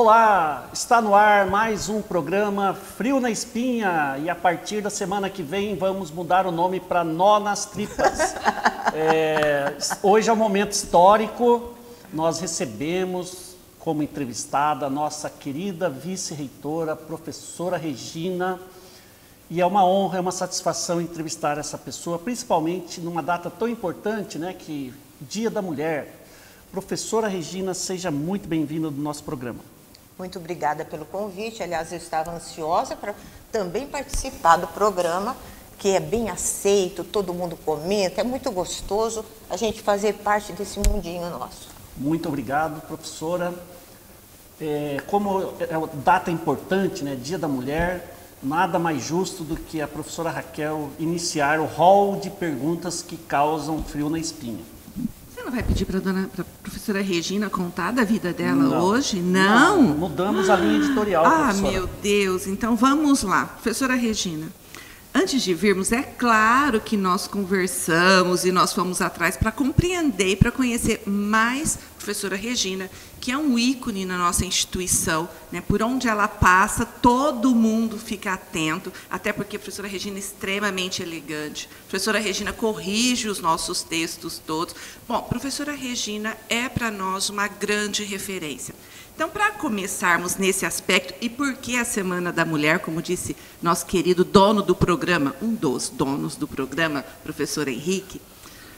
Olá, está no ar mais um programa Frio na Espinha e a partir da semana que vem vamos mudar o nome para Nó nas Tripas. Hoje é um momento histórico, nós recebemos como entrevistada a nossa querida vice-reitora, professora Regina, e é uma honra, é uma satisfação entrevistar essa pessoa, principalmente numa data tão importante, né, que Dia da Mulher. Professora Regina, seja muito bem-vinda no nosso programa. Muito obrigada pelo convite. Aliás, eu estava ansiosa para também participar do programa, que é bem aceito, todo mundo comenta, é muito gostoso a gente fazer parte desse mundinho nosso. Muito obrigado, professora. Como é uma data importante, né, Dia da Mulher, nada mais justo do que a professora Raquel iniciar o hall de perguntas que causam frio na espinha. Não vai pedir para a professora Regina contar da vida dela Não, hoje? Não? Mudamos a linha editorial, professora. Meu Deus, então vamos lá. Professora Regina, antes de virmos, é claro que nós conversamos e nós fomos atrás para compreender e para conhecer mais a professora Regina, que é um ícone na nossa instituição, né? Por onde ela passa, todo mundo fica atento, até porque a professora Regina é extremamente elegante. A professora Regina corrige os nossos textos todos. Bom, a professora Regina é para nós uma grande referência. Então, para começarmos nesse aspecto, e por que a Semana da Mulher, como disse nosso querido dono do programa, um dos donos do programa, professor Henrique.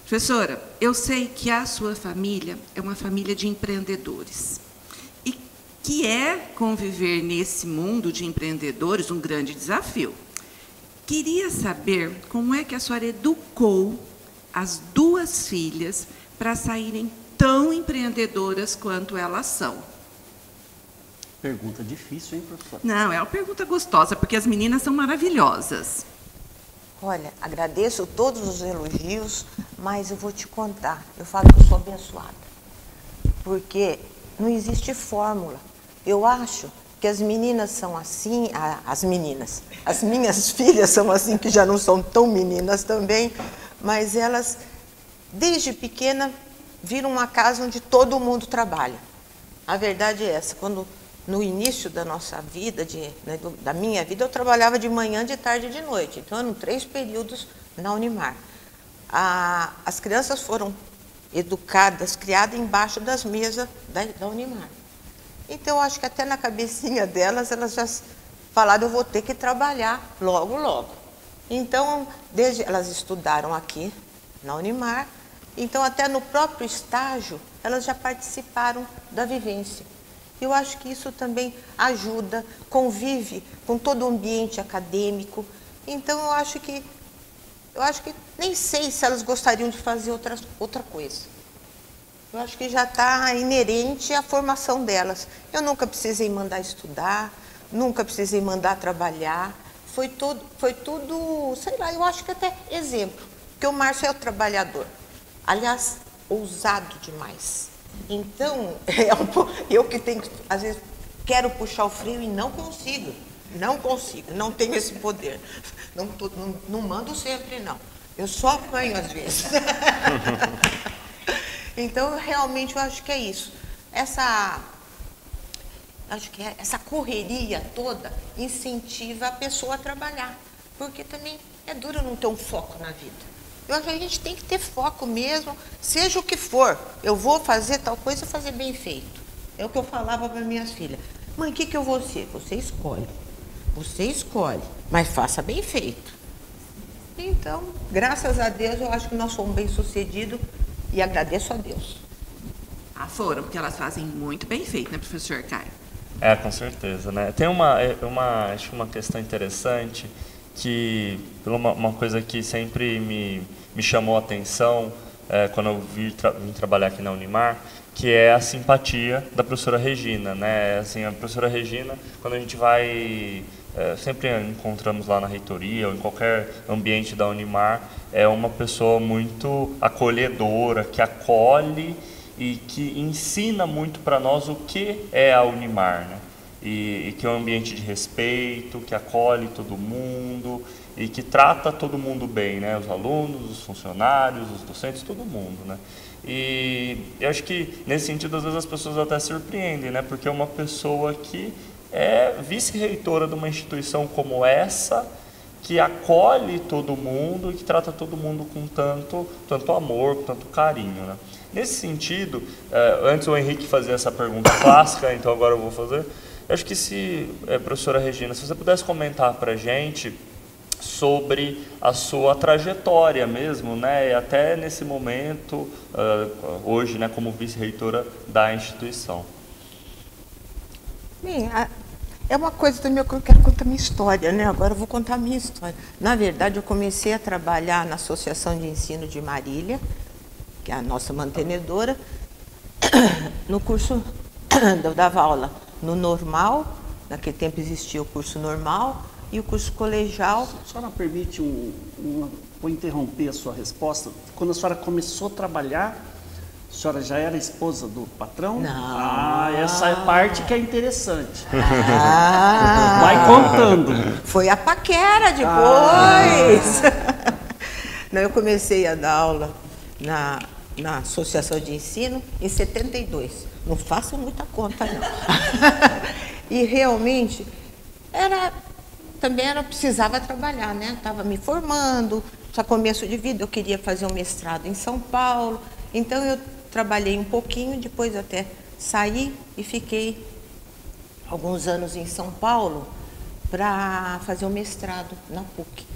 Professora, eu sei que a sua família é uma família de empreendedores. E que é conviver nesse mundo de empreendedores um grande desafio. Queria saber como é que a senhora educou as duas filhas para saírem tão empreendedoras quanto elas são. Pergunta difícil, hein, professora? Não, é uma pergunta gostosa, porque as meninas são maravilhosas. Olha, agradeço todos os elogios, mas eu vou te contar. Eu falo que eu sou abençoada, porque não existe fórmula. Eu acho que as meninas são assim, as minhas filhas são assim, que já não são tão meninas também, mas elas, desde pequena, viram uma casa onde todo mundo trabalha. A verdade é essa, no início da nossa vida, da minha vida, eu trabalhava de manhã, de tarde e de noite. Então, eram 3 períodos na Unimar. As crianças foram educadas, criadas embaixo das mesas da Unimar. Então, eu acho que até na cabecinha delas, elas já falaram, eu vou ter que trabalhar logo, logo. Então, elas estudaram aqui na Unimar, então até no próprio estágio, elas já participaram da vivência. Eu acho que isso também ajuda, convive com todo o ambiente acadêmico. Então, eu acho que nem sei se elas gostariam de fazer outra coisa. Eu acho que já está inerente à formação delas. Eu nunca precisei mandar estudar, nunca precisei mandar trabalhar. Foi tudo, sei lá, eu acho que até exemplo. Porque o Márcio é o trabalhador. Aliás, ousado demais. Então, eu que tenho, às vezes, quero puxar o freio e não consigo, não tenho esse poder. Não mando sempre, não. Eu só apanho às vezes. Então, realmente, eu acho que é isso. Essa correria toda incentiva a pessoa a trabalhar, porque também é duro não ter um foco na vida. Eu acho que a gente tem que ter foco mesmo, seja o que for. Eu vou fazer tal coisa, fazer bem feito. É o que eu falava para minhas filhas. Mãe, o que eu vou ser? Você escolhe, mas faça bem feito. Então, graças a Deus, eu acho que nós fomos bem-sucedidos e agradeço a Deus. Foram, porque elas fazem muito bem feito, né, professor Caio? Com certeza, né? Tem acho uma questão interessante, que uma coisa que sempre me chamou a atenção quando eu vim trabalhar aqui na Unimar, que é a simpatia da professora Regina, né? Assim, a professora Regina, quando a gente vai, sempre encontramos lá na reitoria ou em qualquer ambiente da Unimar, é uma pessoa muito acolhedora, que acolhe e que ensina muito para nós o que é a Unimar, né? E que é um ambiente de respeito, que acolhe todo mundo e que trata todo mundo bem, né? Os alunos, os funcionários, os docentes, todo mundo, né? E eu acho que, nesse sentido, às vezes as pessoas até surpreendem, né? Porque uma pessoa que é vice-reitora de uma instituição como essa, que acolhe todo mundo e que trata todo mundo com tanto amor, com tanto carinho, né? Nesse sentido, antes o Henrique fazia essa pergunta clássica, então agora eu vou fazer. Eu acho que professora Regina, se você pudesse comentar para a gente sobre a sua trajetória mesmo, né? E até nesse momento, hoje, né, como vice-reitora da instituição. Bem, é uma coisa também que eu quero contar minha história, né? Agora eu vou contar a minha história. Na verdade, eu comecei a trabalhar na Associação de Ensino de Marília, que é a nossa mantenedora, no curso, eu dava aula no normal, naquele tempo existia o curso normal e o curso colegial. A senhora permite vou interromper a sua resposta. Quando a senhora começou a trabalhar, a senhora já era esposa do patrão? Não. Essa é a parte que é interessante. Ah, Vai contando. foi a paquera depois. Não, eu comecei a dar aula na Associação de Ensino em 72. Não faço muita conta, não. E realmente precisava trabalhar, né? Estava me formando, só começo de vida, eu queria fazer um mestrado em São Paulo. Então eu trabalhei um pouquinho, depois até saí e fiquei alguns anos em São Paulo para fazer o mestrado na PUC.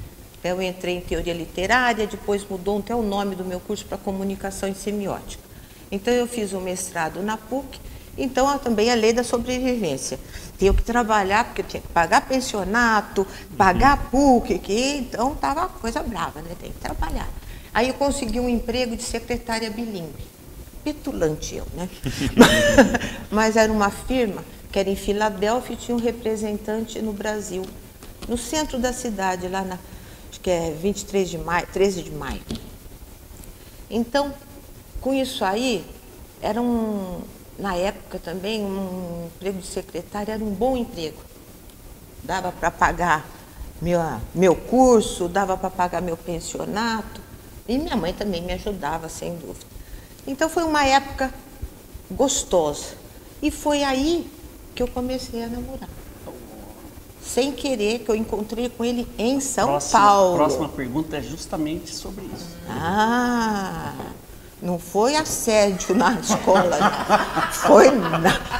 Eu entrei em teoria literária, depois mudou até o nome do meu curso para comunicação e semiótica. Então eu fiz o mestrado na PUC, então também a lei da sobrevivência. Tenho que trabalhar, porque eu tinha que pagar pensionato, pagar a PUC, então estava coisa brava, né? Tem que trabalhar. Aí eu consegui um emprego de secretária bilíngue. Petulante eu, né? Mas era uma firma que era em Filadélfia e tinha um representante no Brasil, no centro da cidade, lá acho que é 13 de maio. Então, com isso aí, na época também, um emprego de secretária era um bom emprego. Dava para pagar meu curso, dava para pagar meu pensionato. E minha mãe também me ajudava, sem dúvida. Então foi uma época gostosa. E foi aí que eu comecei a namorar. Sem querer, que eu encontrei com ele em São Paulo. A próxima pergunta é justamente sobre isso. Não foi assédio na escola.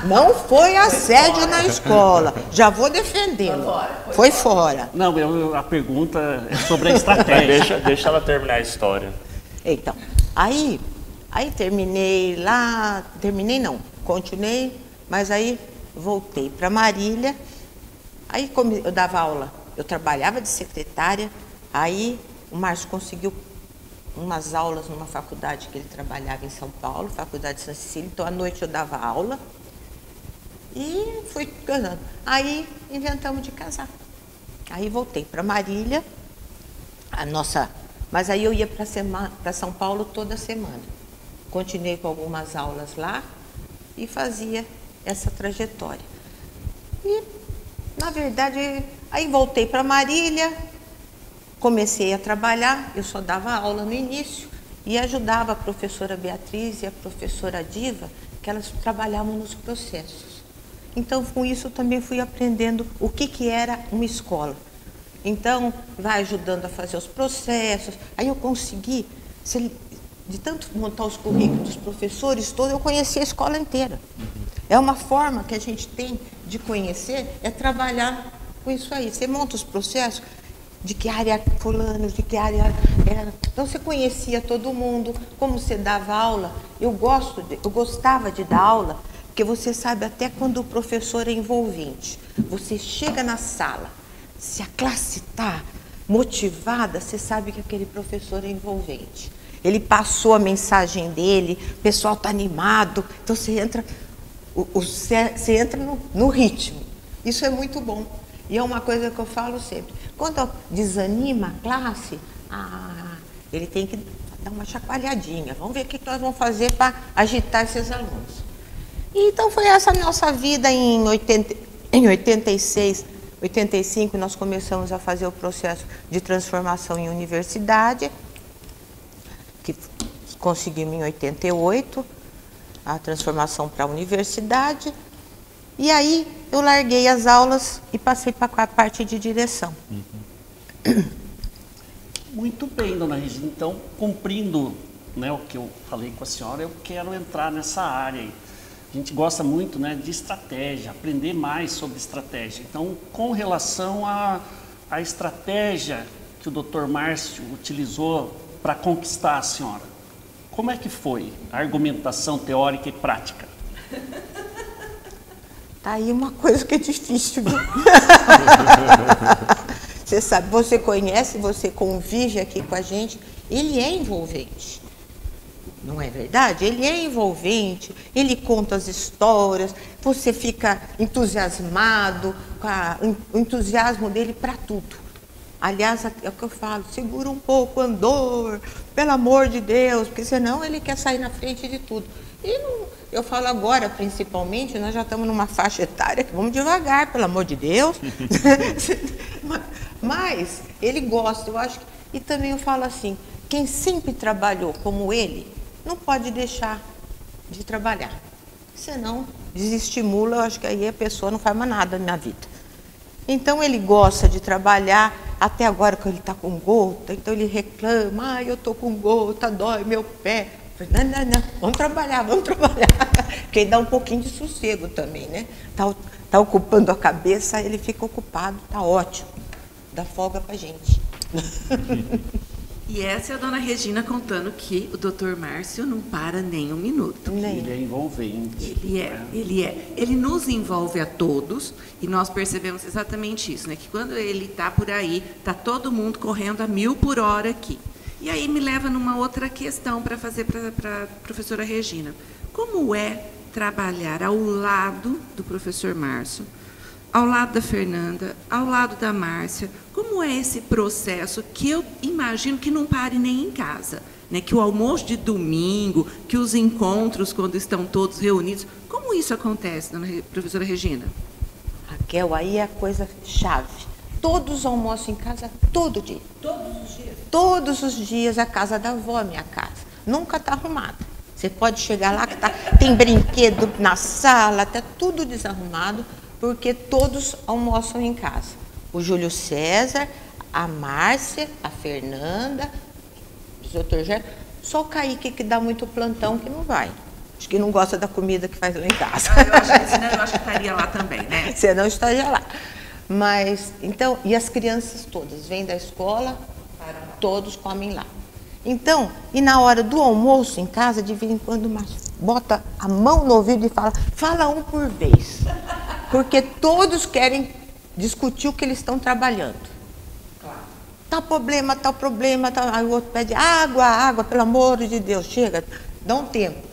Não foi assédio na escola. Já vou defendê-lo. Foi fora. Não, a pergunta é sobre a estratégia. Deixa ela terminar a história. Então, aí terminei lá, continuei, mas aí voltei para Marília. Aí eu dava aula, eu trabalhava de secretária, aí o Márcio conseguiu umas aulas numa faculdade que ele trabalhava em São Paulo, Faculdade de São Cecília, então à noite eu dava aula e fui casando. Aí inventamos de casar. Aí voltei para Marília, mas aí eu ia para São Paulo toda semana. Continuei com algumas aulas lá e fazia essa trajetória. E, na verdade, aí voltei para Marília, comecei a trabalhar, eu só dava aula no início e ajudava a professora Beatriz e a professora Diva, que elas trabalhavam nos processos. Então, com isso, também fui aprendendo o que era uma escola. Então, vai ajudando a fazer os processos. Aí eu consegui, de tanto montar os currículos dos professores todos, eu conheci a escola inteira. É uma forma que a gente tem de conhecer, é trabalhar com isso aí. Você monta os processos, de que área fulano, de que área era. Então você conhecia todo mundo, como você dava aula. Eu gostava de dar aula, porque você sabe até quando o professor é envolvente. Você chega na sala, se a classe está motivada, você sabe que aquele professor é envolvente. Ele passou a mensagem dele, o pessoal está animado, então você entra no ritmo. Isso é muito bom. E é uma coisa que eu falo sempre. Quando desanima a classe, ele tem que dar uma chacoalhadinha. Vamos ver o que nós vamos fazer para agitar esses alunos. E então foi essa a nossa vida em 86, 85, nós começamos a fazer o processo de transformação em universidade, que conseguimos em 88 a transformação para a universidade. E aí eu larguei as aulas e passei para a parte de direção. Muito bem, dona Regina. Então, cumprindo, né, o que eu falei com a senhora, eu quero entrar nessa área aí. A gente gosta muito, né, de estratégia, aprender mais sobre estratégia. Então, com relação à estratégia que o Dr. Márcio utilizou para conquistar a senhora, como é que foi a argumentação teórica e prática? Tá aí uma coisa que é difícil, viu? Você sabe, você conhece, você convive aqui com a gente, ele é envolvente. Não é verdade? Ele é envolvente, ele conta as histórias, você fica entusiasmado com o entusiasmo dele para tudo. Aliás, é o que eu falo, segura um pouco o andor, pelo amor de Deus, porque senão ele quer sair na frente de tudo. E não, eu falo agora, principalmente, nós já estamos numa faixa etária que vamos devagar, pelo amor de Deus. Mas ele gosta, eu acho. E também eu falo assim, quem sempre trabalhou como ele, não pode deixar de trabalhar. Senão, desestimula, eu acho que aí a pessoa não faz mais nada na vida. Então ele gosta de trabalhar, até agora que ele está com gota, então ele reclama, eu estou com gota, dói meu pé. Eu falei, não, vamos trabalhar, porque aí dá um pouquinho de sossego também, né? Tá ocupando a cabeça, ele fica ocupado, tá ótimo, dá folga pra gente. E essa é a dona Regina contando que o Dr. Márcio não para nem um minuto. Ele é envolvente. Ele é. Ele nos envolve a todos e nós percebemos exatamente isso, né? Que quando ele está por aí, está todo mundo correndo a 1000 por hora aqui. E aí me leva numa outra questão para fazer para a professora Regina. Como é trabalhar ao lado do professor Márcio, ao lado da Fernanda, ao lado da Márcia? Como é esse processo que eu imagino que não pare nem em casa, né? Que o almoço de domingo, que os encontros quando estão todos reunidos, como isso acontece, dona professora Regina? Raquel, aí é a coisa chave. Todos almoçam em casa todo dia. Todos os dias? Todos os dias a casa da avó é minha casa. Nunca está arrumada. Você pode chegar lá, que tem brinquedo na sala, está tudo desarrumado, porque todos almoçam em casa. O Júlio César, a Márcia, a Fernanda, o Dr. Gé, só o Kaique que dá muito plantão que não vai. Acho que não gosta da comida que faz lá em casa. Senão eu acho que estaria lá também, né? Você não estaria lá. Mas, então, e as crianças todas vêm da escola, todos comem lá. Então, e na hora do almoço em casa, de vez em quando, bota a mão no ouvido e fala um por vez. Porque todos querem discutir o que eles estão trabalhando. Claro. Tal problema, aí o outro pede água, pelo amor de Deus, chega, dá um tempo.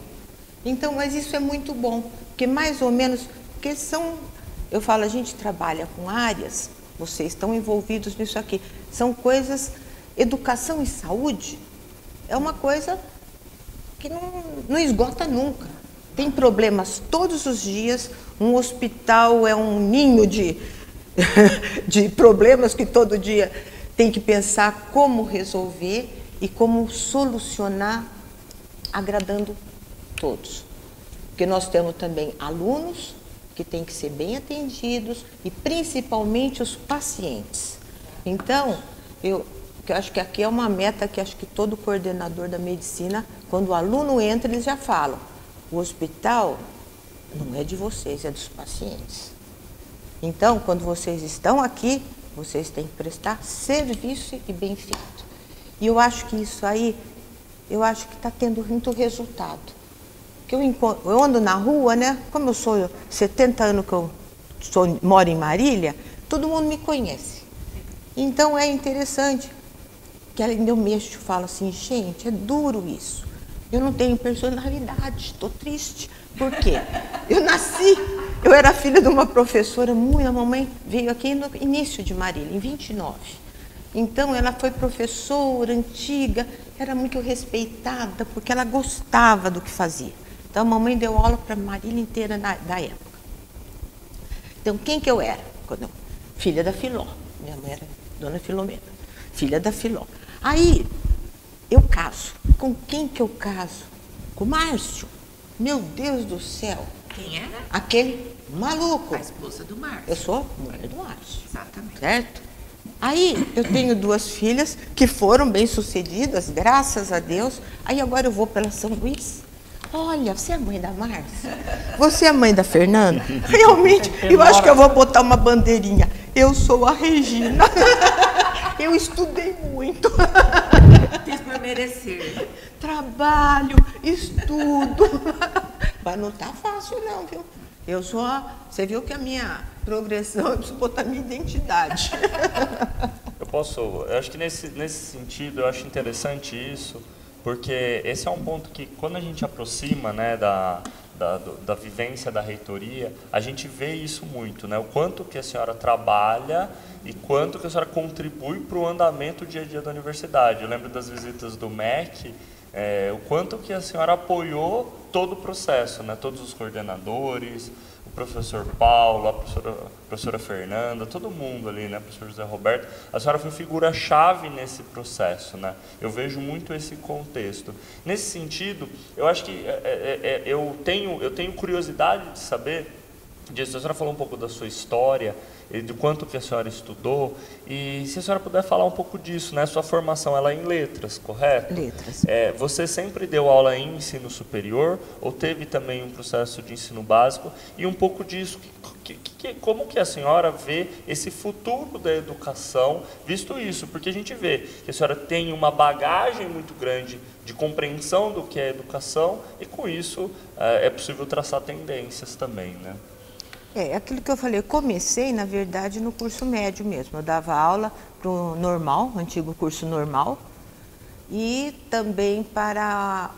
Então, mas isso é muito bom, porque mais ou menos, porque eu falo, a gente trabalha com áreas, vocês estão envolvidos nisso aqui, são coisas, educação e saúde é uma coisa que não esgota nunca. Tem problemas todos os dias, um hospital é um ninho de problemas que todo dia tem que pensar como resolver e como solucionar, agradando todos. Porque nós temos também alunos que têm que ser bem atendidos e principalmente os pacientes. Então, eu acho que aqui é uma meta que acho que todo coordenador da medicina, quando o aluno entra, eles já falam, o hospital não é de vocês, é dos pacientes. Então, quando vocês estão aqui, vocês têm que prestar serviço e bem feito. E eu acho que isso aí, eu acho que está tendo muito resultado. Que eu ando na rua, né? Como eu sou 70 anos que eu moro em Marília, todo mundo me conhece. Então é interessante que eu mexo e falo assim, gente, é duro isso. Eu não tenho personalidade, estou triste. Por quê? Eu era filha de uma professora, a mamãe veio aqui no início de Marília, em 29. Então ela foi professora antiga, era muito respeitada, porque ela gostava do que fazia. Então a mamãe deu aula para Marília inteira da época. Então quem que eu era? Filha da Filó. Minha mãe era Dona Filomena, filha da Filó. Aí eu caso. Com quem que eu caso? Com o Márcio. Meu Deus do céu. Quem era? Aquele maluco. A esposa do Márcio. Eu sou mulher do Márcio. Exatamente. Certo? Aí eu tenho 2 filhas que foram bem-sucedidas, graças a Deus. Aí agora eu vou pela São Luís. Olha, você é mãe da Márcia? Você é mãe da Fernanda? Realmente, eu acho que eu vou botar uma bandeirinha. Eu sou a Regina. Eu estudei muito. Fiz por merecer. Trabalho, estudo. Mas não tá fácil não, viu? Eu sou Você viu que a minha progressão, eu preciso botar minha identidade. Eu acho que nesse sentido, eu acho interessante isso, porque esse é um ponto que, quando a gente aproxima, né, da vivência da reitoria, a gente vê isso muito, né? O quanto que a senhora trabalha e quanto que a senhora contribui para o andamento do dia a dia da universidade. Eu lembro das visitas do MEC, o quanto que a senhora apoiou todo o processo, né? Todos os coordenadores, o professor Paulo, a professora Fernanda, todo mundo ali, né? O professor José Roberto. A senhora foi figura-chave nesse processo, né? Eu vejo muito esse contexto. Nesse sentido, eu acho que eu tenho curiosidade de saber disso. A senhora falou um pouco da sua história, de quanto que a senhora estudou, e se a senhora puder falar um pouco disso, né? Sua formação, ela é em letras, correto? Letras. Você sempre deu aula em ensino superior, ou teve também um processo de ensino básico? E um pouco disso, como que a senhora vê esse futuro da educação, visto isso? Porque a gente vê que a senhora tem uma bagagem muito grande de compreensão do que é educação, e com isso é possível traçar tendências também, né? Aquilo que eu falei, eu comecei, na verdade, no curso médio mesmo. Eu dava aula para o normal, o antigo curso normal, e também para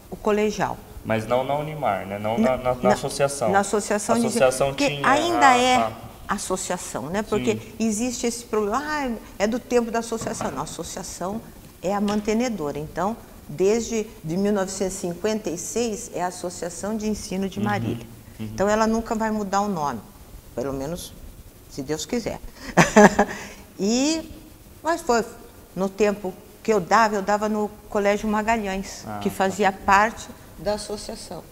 o colegial. Mas não na Unimar, né? Não na associação. Na associação, a associação tinha... tinha... Ainda associação, né? Porque Sim. existe esse problema, é do tempo da associação. Não, a associação é a mantenedora. Então, desde 1956, é a Associação de Ensino de Marília. Então, ela nunca vai mudar o nome, pelo menos, se Deus quiser. Mas foi no tempo que eu dava no Colégio Magalhães, que fazia parte da associação.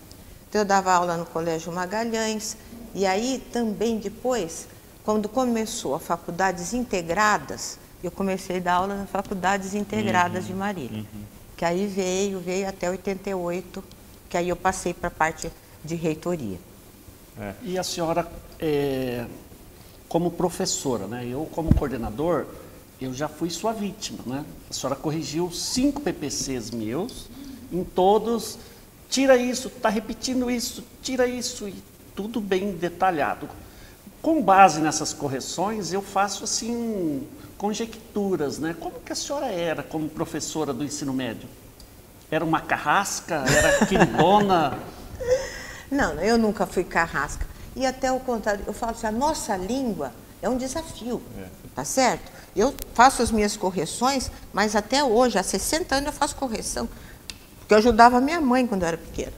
Então, eu dava aula no Colégio Magalhães, e aí também depois, quando começou a Faculdades Integradas, eu comecei a dar aula nas Faculdades Integradas de Marília. Que aí veio até 88, que aí eu passei para a parte de reitoria. E a senhora, como professora, né? Eu como coordenador, eu já fui sua vítima, né? A senhora corrigiu 5 PPCs meus, em todos, tira isso, está repetindo isso, tira isso, e tudo bem detalhado. Com base nessas correções, eu faço assim conjecturas, né? Como que a senhora era como professora do ensino médio? Era uma carrasca? Era queridona? Não, eu nunca fui carrasca. E até o contrário, eu falo assim, a nossa língua é um desafio, tá certo? Eu faço as minhas correções, mas até hoje, há 60 anos eu faço correção, porque eu ajudava a minha mãe quando eu era pequena.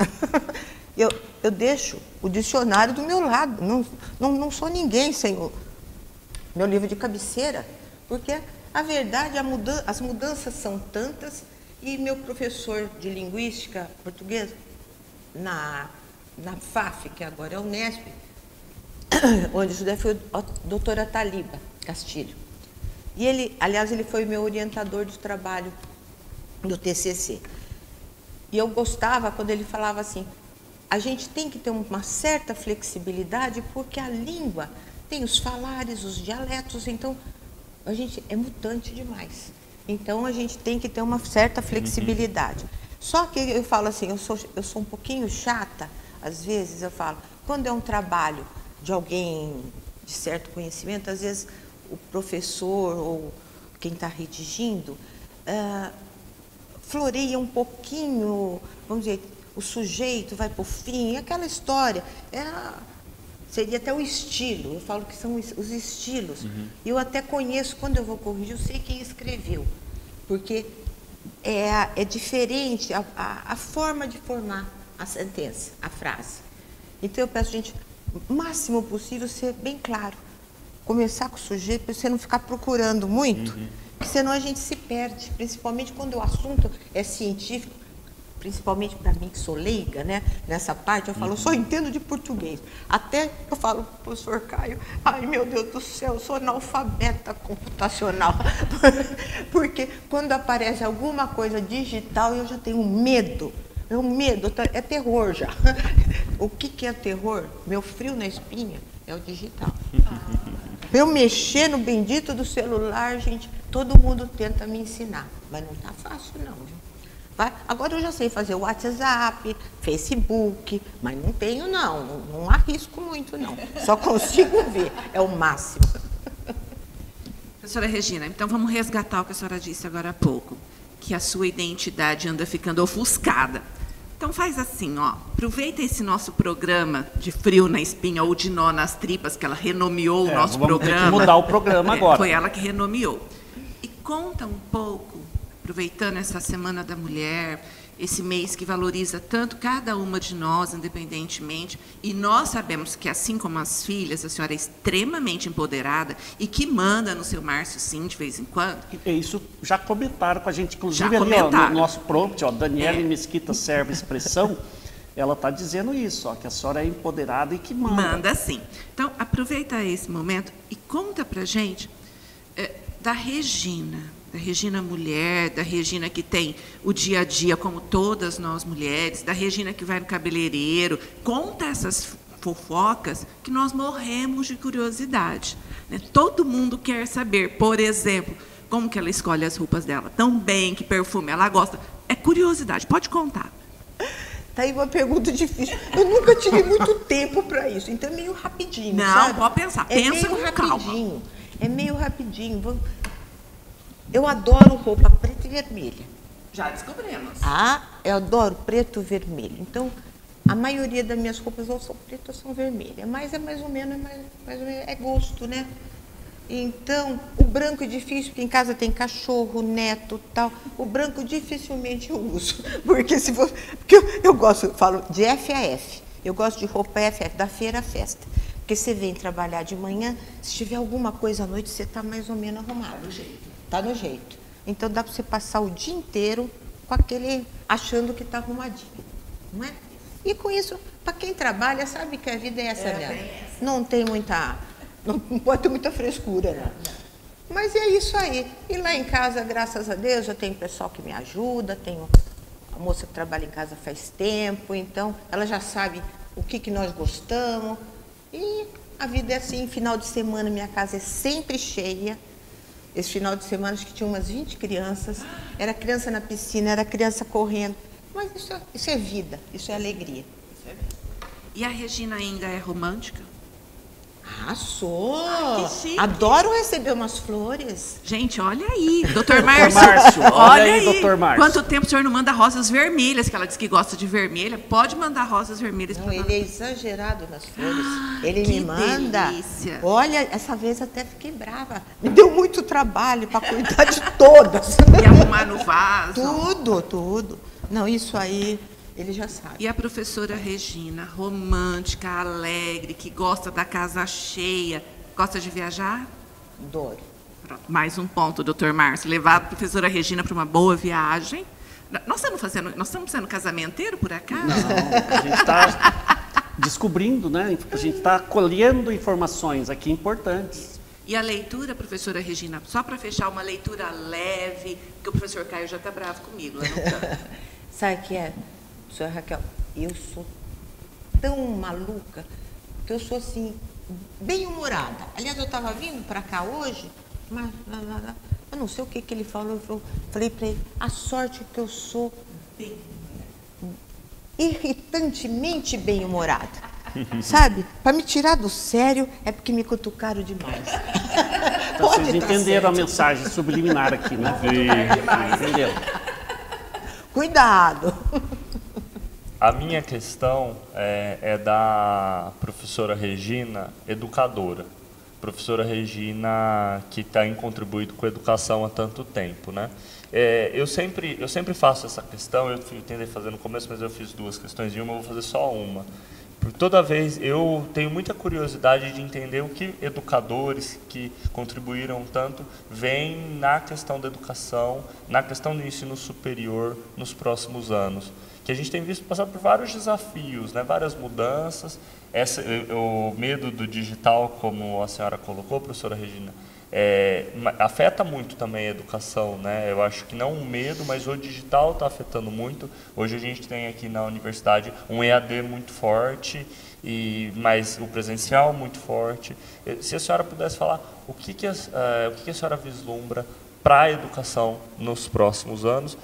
Eu deixo o dicionário do meu lado, não sou ninguém sem o meu livro de cabeceira, porque a verdade, as mudanças são tantas, e meu professor de linguística portuguesa, na FAF, que agora é a Unesp, onde eu estudei, foi a doutora Taliba Castilho. E ele, aliás, ele foi meu orientador de trabalho do TCC. E eu gostava quando ele falava assim, a gente tem que ter uma certa flexibilidade, porque a língua tem os falares, os dialetos, então a gente é mutante demais. Então a gente tem que ter uma certa flexibilidade. Só que eu falo assim, eu sou um pouquinho chata, às vezes eu falo, quando é um trabalho de alguém de certo conhecimento, às vezes o professor ou quem está redigindo floreia um pouquinho, vamos dizer, o sujeito vai para o fim, aquela história. Seria até o estilo, eu falo que são os estilos. E eu até conheço, quando eu vou corrigir, eu sei quem escreveu, porque é diferente a forma de formar a sentença, a frase. Então eu peço, gente, o máximo possível ser bem claro. começar com o sujeito, para você não ficar procurando muito, porque senão a gente se perde, principalmente quando o assunto é científico, principalmente para mim que sou leiga, né? Nessa parte eu falo, eu só entendo de português. Até eu falo, professor Caio, ai meu Deus do céu, eu sou analfabeta computacional. Porque quando aparece alguma coisa digital, eu já tenho medo. É um medo, é terror já. O que é terror? Meu frio na espinha é o digital. Para eu mexer no bendito do celular, gente, todo mundo tenta me ensinar, mas não está fácil não, viu? Agora eu já sei fazer o WhatsApp, Facebook, mas não tenho não arrisco muito não, só consigo ver, é o máximo. Professora Regina, então vamos resgatar o que a senhora disse agora há pouco, que a sua identidade anda ficando ofuscada. Então faz assim, ó, aproveita esse nosso programa de frio na espinha ou de nó nas tripas, que ela renomeou o nosso programa. Ter que mudar o programa agora. Foi ela que renomeou. E conta um pouco, aproveitando essa Semana da Mulher, esse mês que valoriza tanto cada uma de nós, independentemente, e nós sabemos que, assim como as filhas, a senhora é extremamente empoderada e que manda no seu Márcio, sim, de vez em quando. Isso já comentaram com a gente, inclusive ali, ó, no nosso prompt, ó, Daniele Mesquita Serve Expressão, ela está dizendo isso, ó, que a senhora é empoderada e que manda. Manda, sim. Então, aproveita esse momento e conta pra gente da Regina mulher, da Regina que tem o dia a dia, como todas nós mulheres, da Regina que vai no cabeleireiro. Conta essas fofocas que nós morremos de curiosidade, né? Todo mundo quer saber, por exemplo, como que ela escolhe as roupas dela, tão bem, que perfume ela gosta. É curiosidade, pode contar. Tá aí uma pergunta difícil. Eu nunca tive muito tempo para isso, então é meio rapidinho. Não, sabe? pode pensar, pensa com calma. É meio rapidinho. Eu adoro roupa preta e vermelha. Já descobrimos. Eu adoro preto e vermelho. Então, a maioria das minhas roupas ou são pretas ou são vermelhas. Mas é mais ou menos, é gosto, né? Então, o branco é difícil, porque em casa tem cachorro, neto, tal. O branco dificilmente eu uso. Porque eu gosto, falo de FAF. Eu gosto de roupa FF, da feira à festa. Porque você vem trabalhar de manhã, se tiver alguma coisa à noite, você está mais ou menos arrumado. Tá no jeito. Tá no jeito. Então dá para você passar o dia inteiro com aquele, achando que está arrumadinho, não é? E com isso, para quem trabalha, sabe que a vida é essa mesmo. Não tem muita, não pode ter muita frescura, né? Mas é isso aí. E lá em casa, graças a Deus, eu tenho pessoal que me ajuda, tenho a moça que trabalha em casa faz tempo, então ela já sabe o que nós gostamos. E a vida é assim, final de semana minha casa é sempre cheia. Esse final de semana acho que tinha umas 20 crianças, era criança na piscina, era criança correndo. Mas isso é vida, isso é alegria. E a Regina ainda é romântica? Sou! Que chique. Adoro receber umas flores. Gente, olha aí, doutor Márcio. Olha aí, doutor Márcio. Quanto tempo o senhor não manda rosas vermelhas, que ela diz que gosta de vermelha? Pode mandar rosas vermelhas. Não, ele é exagerado nas flores. Ele que me manda. Delícia. Olha, essa vez até fiquei brava. Me deu muito trabalho para cuidar de todas. E arrumar no vaso. Tudo. Não, isso aí ele já sabe. E a professora Regina, romântica, alegre, que gosta da casa cheia, gosta de viajar? Adoro. Pronto, mais um ponto, doutor Márcio. Levar a professora Regina para uma boa viagem. Nós estamos sendo casamenteiro, por acaso? Não, a gente está descobrindo, né? A gente está colhendo informações aqui importantes. E a leitura, professora Regina, só para fechar, uma leitura leve, porque o professor Caio já está bravo comigo lá no canto. Sabe o que é, senhora Raquel? Eu sou tão maluca que eu sou assim, bem humorada. Aliás, eu estava vindo para cá hoje, mas eu não sei o que ele falou. Eu falei para ele, a sorte que eu sou irritantemente bem-humorada. Sabe? Para me tirar do sério é porque me cutucaram demais. Então, vocês entenderam a mensagem subliminar aqui, né? Entenderam? Cuidado! A minha questão é da professora Regina, educadora. Professora Regina, que tem contribuído com a educação há tanto tempo, né? Eu sempre faço essa questão, eu tentei fazer no começo, mas eu fiz duas questões e uma, eu vou fazer só uma. Por toda vez eu tenho muita curiosidade de entender o que educadores que contribuíram tanto veem na questão da educação, na questão do ensino superior nos próximos anos. Que a gente tem visto passar por vários desafios, né, várias mudanças. O medo do digital, como a senhora colocou, professora Regina, afeta muito também a educação, né? Eu acho que não o medo, mas o digital está afetando muito. Hoje a gente tem aqui na universidade um EAD muito forte, mas o presencial muito forte. Se a senhora pudesse falar o que a senhora vislumbra para a educação nos próximos anos,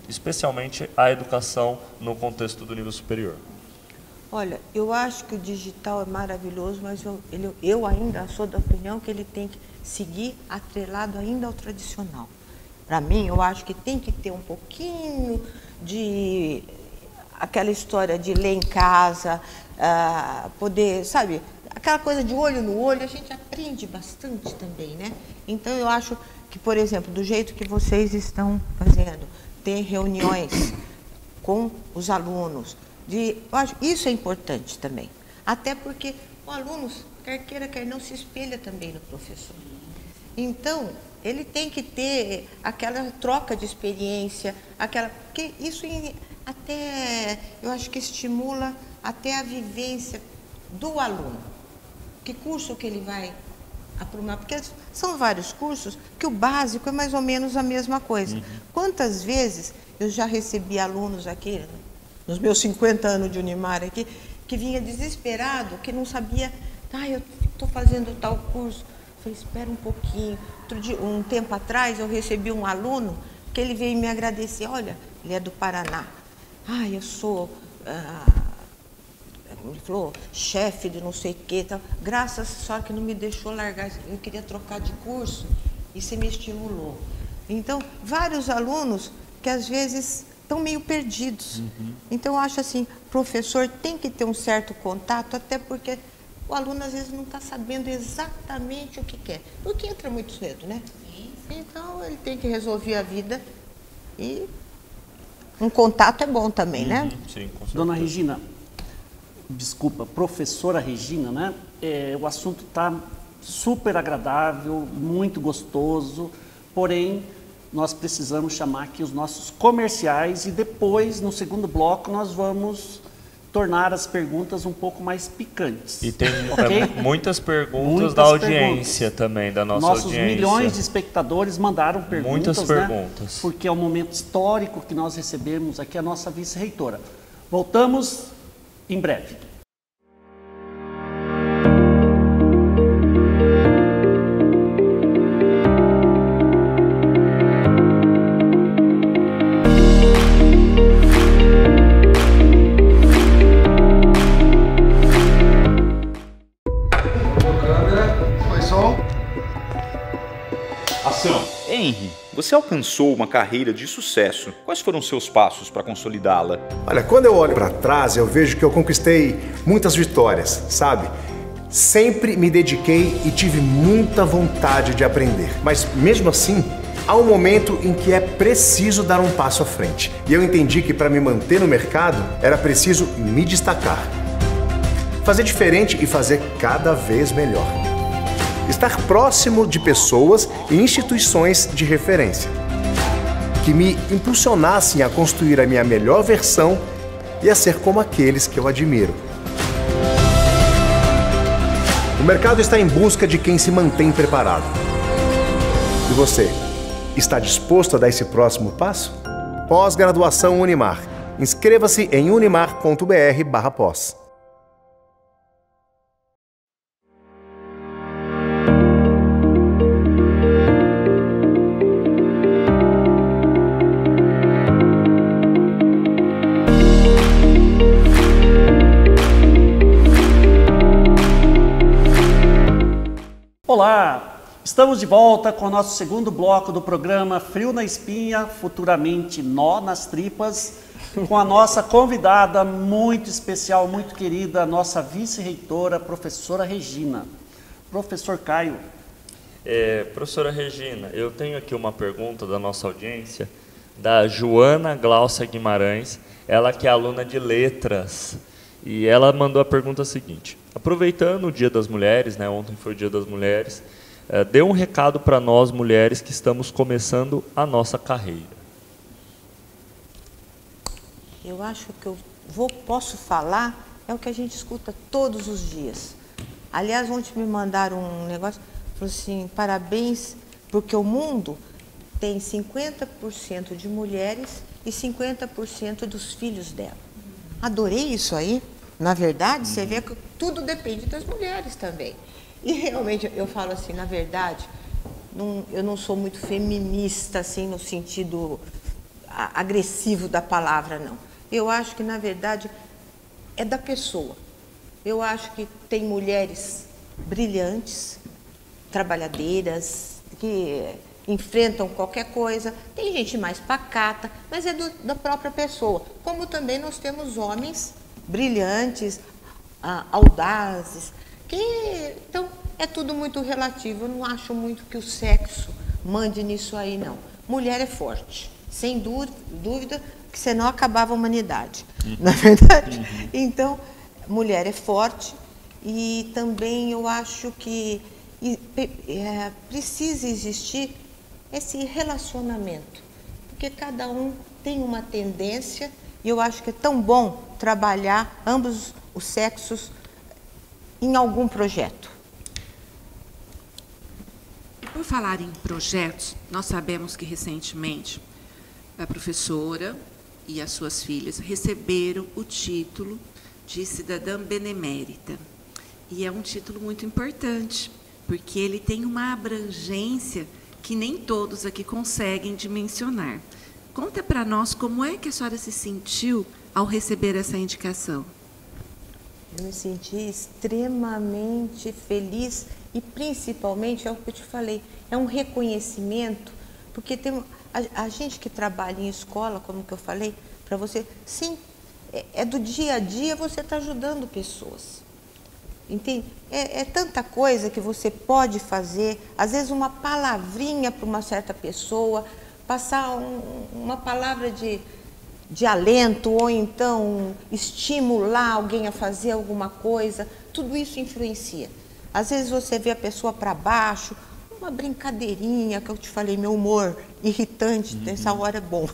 especialmente a educação no contexto do nível superior. Olha, eu acho que o digital é maravilhoso, mas eu ainda sou da opinião que ele tem que seguir atrelado ainda ao tradicional. Para mim, eu acho que tem que ter um pouquinho de aquela história de ler em casa, poder, sabe, aquela coisa de olho no olho, a gente aprende bastante também, né? Então, eu acho que, por exemplo, do jeito que vocês estão fazendo, ter reuniões com os alunos, eu acho isso é importante também. Até porque o aluno, quer queira, quer não, se espelha também no professor. Então, ele tem que ter aquela troca de experiência, porque isso até, eu acho que estimula até a vivência do aluno. Que curso que ele vai aprumar? Porque são vários cursos que o básico é mais ou menos a mesma coisa. Uhum. Quantas vezes eu já recebi alunos aqui, nos meus 50 anos de Unimar aqui, que vinha desesperado, que não sabia, eu estou fazendo tal curso. Eu falei, espera um pouquinho. Um tempo atrás eu recebi um aluno que ele veio me agradecer. Olha, ele é do Paraná. Eu sou, ele falou, chefe de não sei o quê. Graças a senhora que não me deixou largar, eu queria trocar de curso e você me estimulou. Então, vários alunos que às vezes estão meio perdidos. Uhum. Então, eu acho assim, professor tem que ter um certo contato, até porque o aluno às vezes não está sabendo exatamente o que quer, porque entra muito cedo, né? Então, ele tem que resolver a vida e um contato é bom também, né? Sim, com certeza. Dona Regina, desculpa, professora Regina, né? O assunto está super agradável, muito gostoso, porém, nós precisamos chamar aqui os nossos comerciais e depois, no segundo bloco, nós vamos tornar as perguntas um pouco mais picantes. E tem okay? Muitas perguntas da audiência também, da nossa audiência. Nossos milhões de espectadores mandaram perguntas, muitas perguntas. Né? Porque é um momento histórico que nós recebemos aqui a nossa vice-reitora. Voltamos em breve. Henry, você alcançou uma carreira de sucesso. Quais foram seus passos para consolidá-la? Olha, quando eu olho para trás, eu vejo que eu conquistei muitas vitórias, sabe? Sempre me dediquei e tive muita vontade de aprender. Mas mesmo assim, há um momento em que é preciso dar um passo à frente. E eu entendi que para me manter no mercado, era preciso me destacar. Fazer diferente e fazer cada vez melhor. Estar próximo de pessoas e instituições de referência, que me impulsionassem a construir a minha melhor versão e a ser como aqueles que eu admiro. O mercado está em busca de quem se mantém preparado. E você, está disposto a dar esse próximo passo? Pós-graduação Unimar. Inscreva-se em unimar.br/pós. Olá, estamos de volta com o nosso segundo bloco do programa Frio na Espinha, futuramente Nó nas Tripas, com a nossa convidada muito especial, muito querida, a nossa vice-reitora, professora Regina. Professor Caio. Professora Regina, eu tenho aqui uma pergunta da nossa audiência, da Joana Glaucia Guimarães, ela que é aluna de letras. E ela mandou a pergunta seguinte: aproveitando o Dia das Mulheres, né, ontem foi o Dia das Mulheres, dê um recado para nós mulheres que estamos começando a nossa carreira. Eu acho que posso falar é o que a gente escuta todos os dias. Aliás, ontem me mandaram um negócio, falou assim, parabéns, porque o mundo tem 50% de mulheres e 50% dos filhos dela. Adorei isso aí. Na verdade, você vê que tudo depende das mulheres também. E realmente, eu falo assim, na verdade, eu não sou muito feminista, assim, no sentido agressivo da palavra, não. Eu acho que, na verdade, é da pessoa. Eu acho que tem mulheres brilhantes, trabalhadeiras, que enfrentam qualquer coisa. Tem gente mais pacata, mas é da própria pessoa. Como também nós temos homens brilhantes, audazes, então é tudo muito relativo. Eu não acho muito que o sexo mande nisso aí, não. Mulher é forte, sem dúvida, que senão acabava a humanidade, não é verdade? Então, mulher é forte e também eu acho que precisa existir esse relacionamento, porque cada um tem uma tendência e eu acho que é tão bom trabalhar ambos os sexos em algum projeto. Por falar em projetos, nós sabemos que recentemente a professora e as suas filhas receberam o título de cidadã benemérita. E é um título muito importante, porque ele tem uma abrangência que nem todos aqui conseguem dimensionar. Conta para nós como é que a senhora se sentiu ao receber essa indicação. Eu me senti extremamente feliz e principalmente, é o que eu te falei, é um reconhecimento, porque tem a gente que trabalha em escola, como que eu falei para você, sim, é do dia a dia você está ajudando pessoas. Entende? É tanta coisa que você pode fazer, às vezes uma palavrinha para uma certa pessoa, passar uma palavra de alento, ou então estimular alguém a fazer alguma coisa, tudo isso influencia. Às vezes você vê a pessoa para baixo, uma brincadeirinha, que eu te falei, meu humor irritante, nessa hora é bom,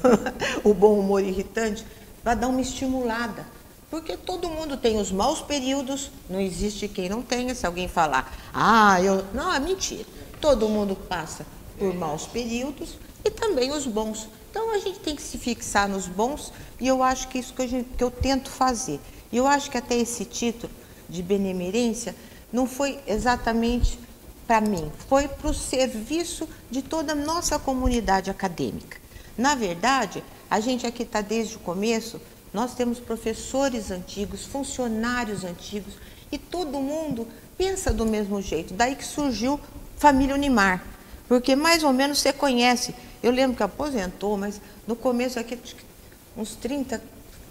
o bom humor irritante, vai dar uma estimulada. Porque todo mundo tem os maus períodos, não existe quem não tenha. Se alguém falar, não, é mentira. Todo mundo passa por maus períodos e também os bons. Então a gente tem que se fixar nos bons e eu acho que isso que eu tento fazer. E eu acho que até esse título de benemerência não foi exatamente para mim, foi para o serviço de toda a nossa comunidade acadêmica. Na verdade, a gente aqui está desde o começo. Nós temos professores antigos, funcionários antigos, e todo mundo pensa do mesmo jeito. Daí que surgiu Família Unimar, porque mais ou menos você conhece. Eu lembro que aposentou, mas no começo aqui, uns 30,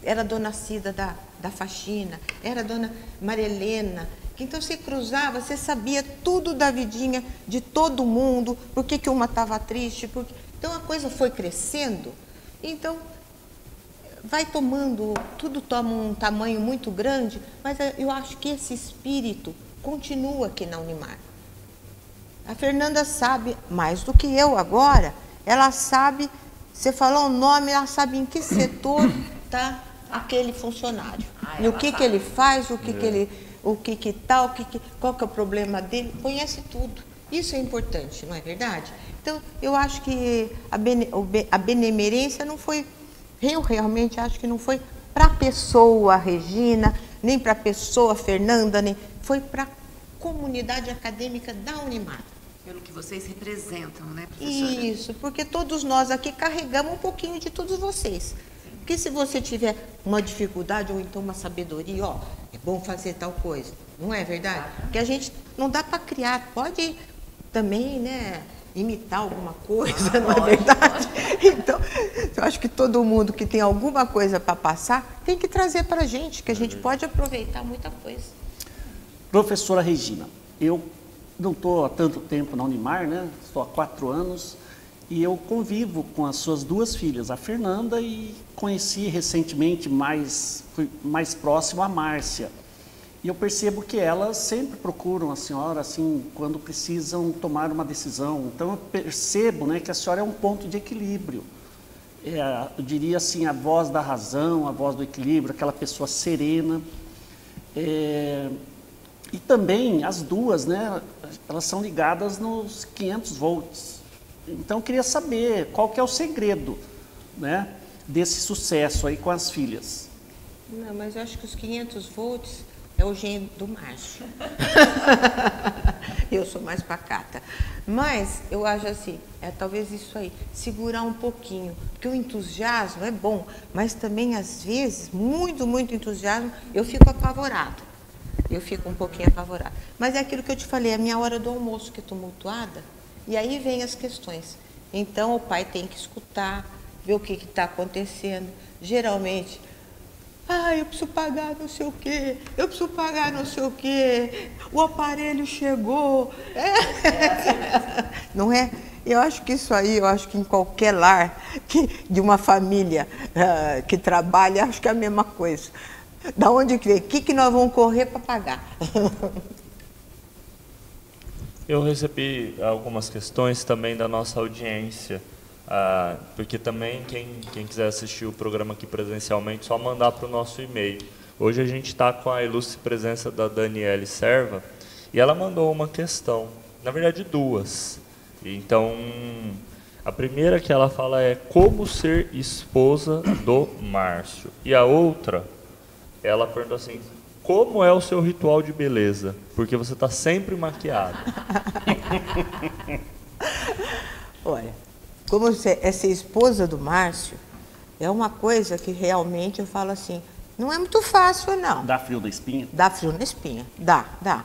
era a dona Cida da faxina, era a dona Maria Helena. Então você cruzava, você sabia tudo da vidinha de todo mundo, por que uma estava triste. Então a coisa foi crescendo. Então vai tudo toma um tamanho muito grande, mas eu acho que esse espírito continua aqui na Unimar. A Fernanda sabe mais do que eu agora, ela sabe, você falou o nome, ela sabe em que setor está aquele funcionário, e o que ele faz, qual que é o problema dele, conhece tudo. Isso é importante, não é verdade? Então, eu acho que a benemerência não foi... Eu realmente acho que não foi para a pessoa Regina, nem para a pessoa Fernanda, nem foi para a comunidade acadêmica da Unimar. Pelo que vocês representam, né, professora? Isso, porque todos nós aqui carregamos um pouquinho de todos vocês. Porque se você tiver uma dificuldade ou então uma sabedoria, é bom fazer tal coisa, não é verdade? Porque a gente não dá para criar, pode também, né, imitar alguma coisa, não é verdade? Então, eu acho que todo mundo que tem alguma coisa para passar tem que trazer para a gente, que a gente pode aproveitar muita coisa. Professora Regina, eu não estou há tanto tempo na Unimar, né? Estou há 4 anos, E eu convivo com as suas duas filhas, a Fernanda, e conheci recentemente fui mais próximo a Márcia. E eu percebo que elas sempre procuram a senhora, assim, quando precisam tomar uma decisão. Então eu percebo, né, que a senhora é um ponto de equilíbrio. Eu diria assim, a voz da razão, a voz do equilíbrio, aquela pessoa serena. E também as duas, né, elas são ligadas nos 500 volts. Então eu queria saber qual que é o segredo, né, desse sucesso aí com as filhas. Não, mas eu acho que os 500 volts é o gênio do Márcio. Eu sou mais pacata. Mas eu acho assim, talvez isso aí, segurar um pouquinho. Porque o entusiasmo é bom, mas também às vezes, muito entusiasmo, eu fico apavorada. Eu fico um pouquinho apavorada. Mas é aquilo que eu te falei, a minha hora do almoço que é tumultuada, e aí vem as questões. Então o pai tem que escutar, ver o que está acontecendo. Geralmente, eu preciso pagar não sei o quê, eu preciso pagar não sei o quê, o aparelho chegou. Não é? Eu acho que isso aí, eu acho que em qualquer lar de uma família que trabalha, acho que é a mesma coisa. Da onde que vem? O que nós vamos correr para pagar? Eu recebi algumas questões também da nossa audiência, porque também quem quiser assistir o programa aqui presencialmente, só mandar para o nosso e-mail. Hoje a gente está com a ilustre presença da Daniele Serva, e ela mandou uma questão, na verdade duas. Então, a primeira que ela fala é como ser esposa do Márcio. E a outra, ela perguntou assim, como é o seu ritual de beleza? Porque você está sempre maquiado. Olha, como ser esposa do Márcio, é uma coisa que realmente eu falo assim, não é muito fácil, não. Dá frio na espinha? Dá frio na espinha, dá.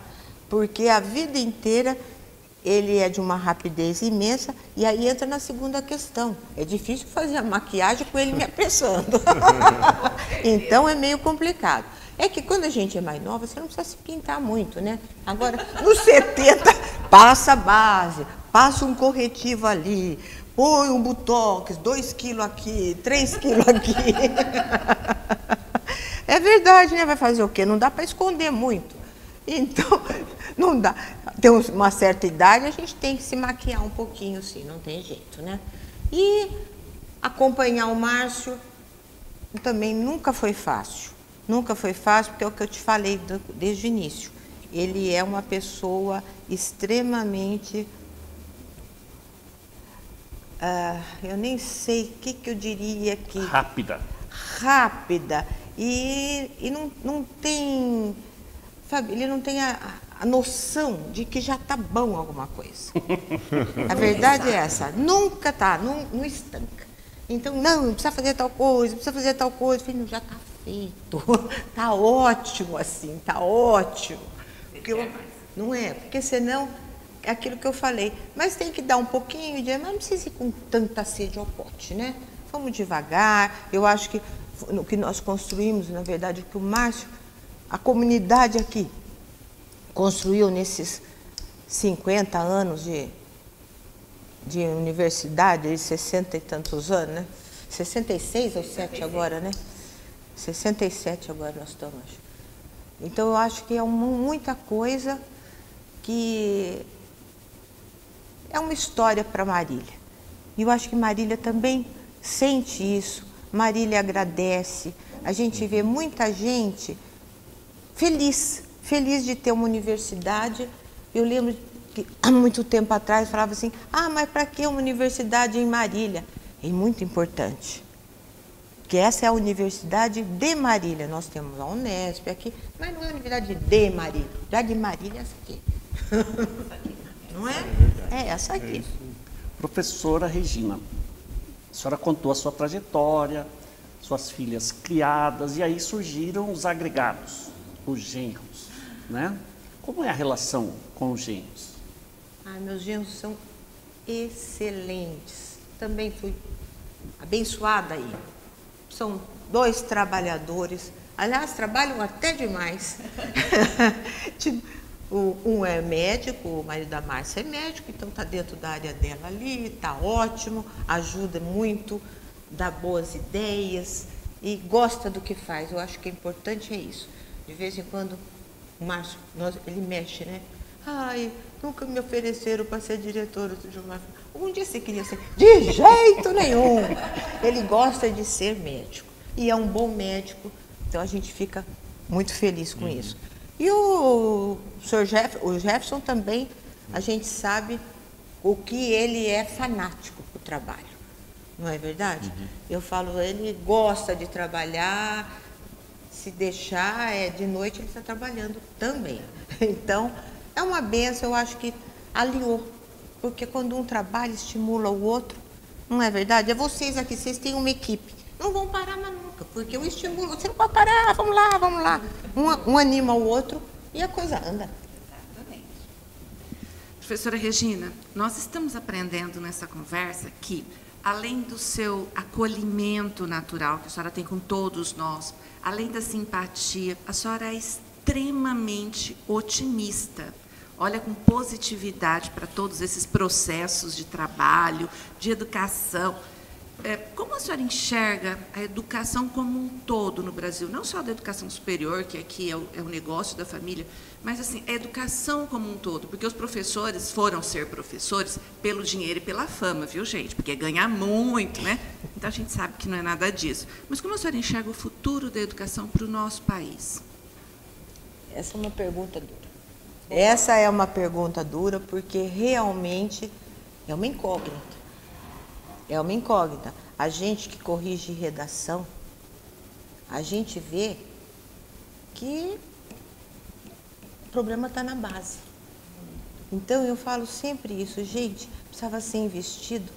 Porque a vida inteira ele é de uma rapidez imensa, e aí entra na segunda questão. É difícil fazer a maquiagem com ele me apressando. Então é meio complicado. É que quando a gente é mais nova, você não precisa se pintar muito, né? Agora, nos 70, passa a base, passa um corretivo ali, põe um botox, 2 quilos aqui, 3 quilos aqui. É verdade, né? Vai fazer o quê? Não dá para esconder muito. Então, não dá. Tem uma certa idade, a gente tem que se maquiar um pouquinho, sim, não tem jeito, né? E acompanhar o Márcio também nunca foi fácil. Nunca foi fácil, porque é o que eu te falei desde o início. Ele é uma pessoa extremamente... eu nem sei o que eu diria aqui. Rápida. E não tem... Sabe, ele não tem a noção de que já está bom alguma coisa. A verdade é essa. Nunca está, não estanca. Então, não precisa fazer tal coisa, precisa fazer tal coisa. Eu falei, não, já está feito. Está ótimo assim, está ótimo. Não é, porque senão é aquilo que eu falei. Mas tem que dar um pouquinho de... Mas não precisa ir com tanta sede ao pote, né? Vamos devagar. Eu acho que no que nós construímos, na verdade, o que o Márcio, a comunidade aqui, construiu nesses 50 anos de universidade, 60 e tantos anos, né? 66 ou 7 agora, né? 67 agora nós estamos. Então, eu acho que é muita coisa que é uma história para Marília. E eu acho que Marília também sente isso. Marília agradece. A gente vê muita gente feliz de ter uma universidade. Eu lembro que há muito tempo atrás falava assim, mas para que uma universidade em Marília? É muito importante. Porque essa é a Universidade de Marília. Nós temos a Unesp aqui, mas não é a Universidade de Marília. A Universidade de Marília é essa aqui. Não é? É essa aqui. Professora Regina, a senhora contou a sua trajetória, suas filhas criadas, e aí surgiram os agregados, os genros, né? Como é a relação com os genros? Meus genros são excelentes. Também fui abençoada aí. São 2 trabalhadores. Aliás, trabalham até demais. Um é médico, o marido da Márcia é médico, então está dentro da área dela ali, está ótimo, ajuda muito, dá boas ideias e gosta do que faz. Eu acho que é importante é isso. De vez em quando, o Márcio, ele mexe, né? Ai, nunca me ofereceram para ser diretor do Gilmar. Um dia você queria ser? De jeito nenhum! Ele gosta de ser médico e é um bom médico, então a gente fica muito feliz com isso. E o Jefferson também, a gente sabe o que ele é fanático para o trabalho, não é verdade? Eu falo, ele gosta de trabalhar, se deixar, de noite ele está trabalhando também. Então, é uma benção, eu acho que aliou, porque quando um trabalha, estimula o outro, não é verdade? É vocês aqui, vocês têm uma equipe, não vão parar mais nunca, porque eu estimulo, você não pode parar, vamos lá, vamos lá. Um anima o outro e a coisa anda. Exatamente. Professora Regina, nós estamos aprendendo nessa conversa que, além do seu acolhimento natural que a senhora tem com todos nós, além da simpatia, a senhora é extremamente otimista. Olha com positividade para todos esses processos de trabalho, de educação. Como a senhora enxerga a educação como um todo no Brasil? Não só da educação superior, que aqui é o negócio da família, mas assim, a educação como um todo. Porque os professores foram ser professores pelo dinheiro e pela fama, viu, gente? Porque ganhar muito, né? Então, a gente sabe que não é nada disso. Mas como a senhora enxerga o futuro da educação para o nosso país? Essa é uma pergunta dura. Essa é uma pergunta dura porque realmente é uma incógnita. É uma incógnita. A gente que corrige redação, a gente vê que o problema está na base. Então, eu falo sempre isso, gente, precisava ser investido,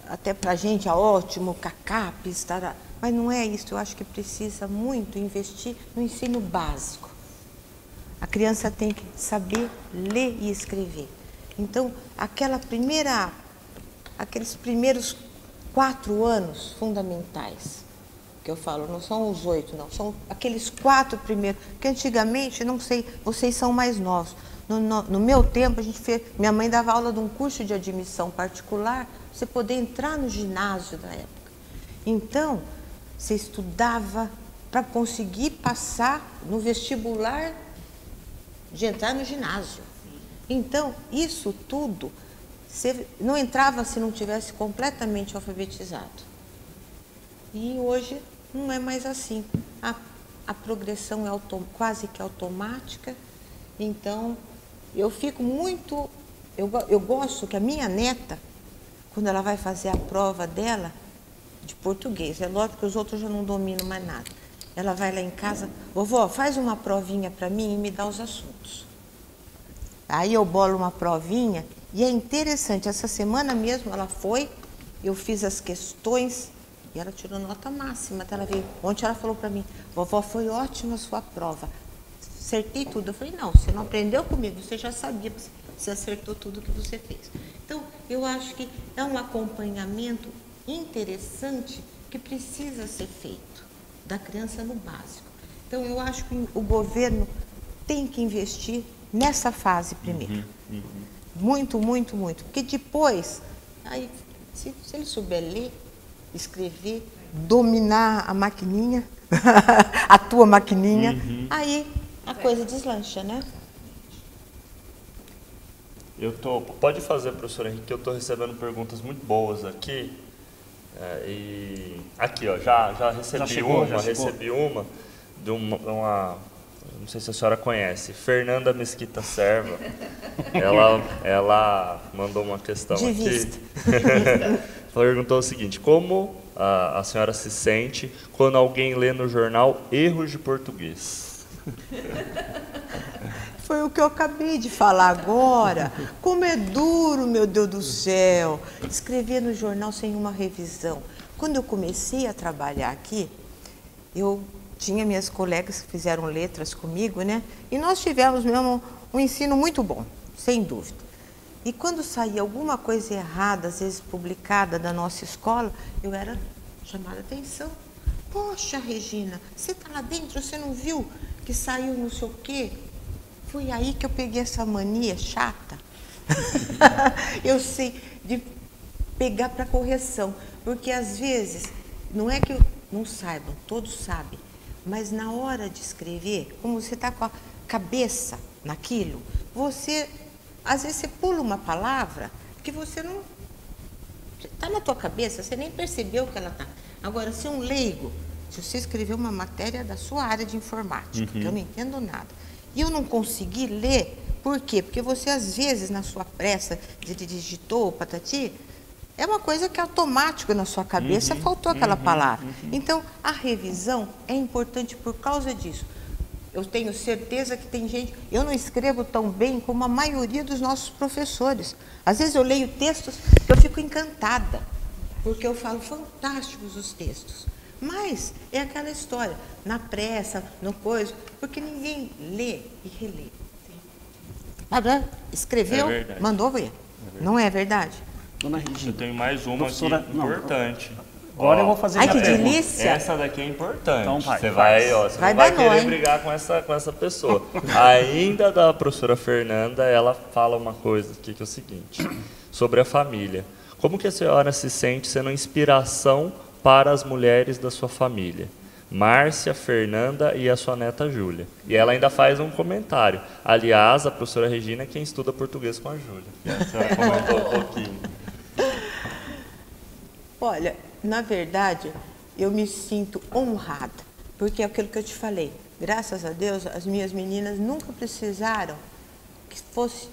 até para a gente, ótimo, CACAPES, mas não é isso, eu acho que precisa muito investir no ensino básico. A criança tem que saber ler e escrever. Então, aqueles primeiros 4 anos fundamentais, que eu falo, não são os 8, não, são aqueles 4 primeiros, que antigamente, não sei, vocês são mais novos. No meu tempo, minha mãe dava aula de um curso de admissão particular, você poder entrar no ginásio da época. Então, você estudava para conseguir passar no vestibular de entrar no ginásio. Então, isso tudo, você não entrava se não tivesse completamente alfabetizado. E hoje não é mais assim. A progressão é quase que automática. Então, eu fico muito... Eu gosto que a minha neta, quando ela vai fazer a prova dela, de português, é lógico que os outros já não dominam mais nada. Ela vai lá em casa, vovó, faz uma provinha para mim e me dá os assuntos. Aí eu bolo uma provinha e é interessante, essa semana mesmo ela foi, eu fiz as questões e ela tirou nota máxima. Ela veio, ontem ela falou para mim, vovó, foi ótima a sua prova, acertei tudo. Eu falei, não, você não aprendeu comigo, você já sabia, você acertou tudo que você fez. Então, eu acho que é um acompanhamento interessante que precisa ser feito da criança no básico. Então, eu acho que o governo tem que investir nessa fase primeiro. Muito, muito, muito. Porque depois, aí, se ele souber ler, escrever, dominar a maquininha, a tua maquininha, aí a coisa deslancha, né? Pode fazer, professor Henrique, que eu estou recebendo perguntas muito boas aqui. E aqui, ó, já recebi uma de uma, não sei se a senhora conhece, Fernanda Mesquita Serva. Ela mandou uma questão aqui. Perguntou o seguinte: como a senhora se sente quando alguém lê no jornal erros de português? Foi o que eu acabei de falar agora. Como é duro, meu Deus do céu, escrever no jornal sem uma revisão. Quando eu comecei a trabalhar aqui, eu tinha minhas colegas que fizeram letras comigo, né? E nós tivemos mesmo um ensino muito bom, sem dúvida. E quando saía alguma coisa errada, às vezes publicada da nossa escola, eu era chamada a atenção. Poxa, Regina, você está lá dentro, você não viu que saiu não sei o quê? Foi aí que eu peguei essa mania chata. Eu sei, de pegar para correção. Porque às vezes, não é que não saibam, todos sabem. Mas na hora de escrever, como você está com a cabeça naquilo, você, às vezes você pula uma palavra que você não... Está na tua cabeça, você nem percebeu que ela está. Agora, se um leigo, se você escrever uma matéria da sua área de informática, que eu não entendo nada, e eu não consegui ler, por quê? Porque você, às vezes, na sua pressa, digitou, patati, é uma coisa que é automático na sua cabeça, faltou aquela palavra. Então, a revisão é importante por causa disso. Eu tenho certeza que tem gente... Eu não escrevo tão bem como a maioria dos nossos professores. Às vezes eu leio textos que eu fico encantada, porque eu falo, fantásticos os textos. Mas é aquela história, na pressa, no coisa, porque ninguém lê e relê. Escreveu, mandou ver. Não é verdade? Dona Regina, eu tenho mais uma aqui importante. Agora eu vou fazer Ai, minha que pergunta. delícia! Essa daqui é importante. Então vai, você vai, ó, você vai não vai dar querer nó, hein? brigar com essa pessoa. Ainda da professora Fernanda, ela fala uma coisa aqui que é o seguinte, sobre a família. Como que a senhora se sente sendo inspiração para as mulheres da sua família? Márcia, Fernanda e a sua neta Júlia. E ela ainda faz um comentário. Aliás, a professora Regina é quem estuda português com a Júlia. A senhora comentou um pouquinho. Olha, na verdade, eu me sinto honrada, porque é aquilo que eu te falei. Graças a Deus, as minhas meninas nunca precisaram que fosse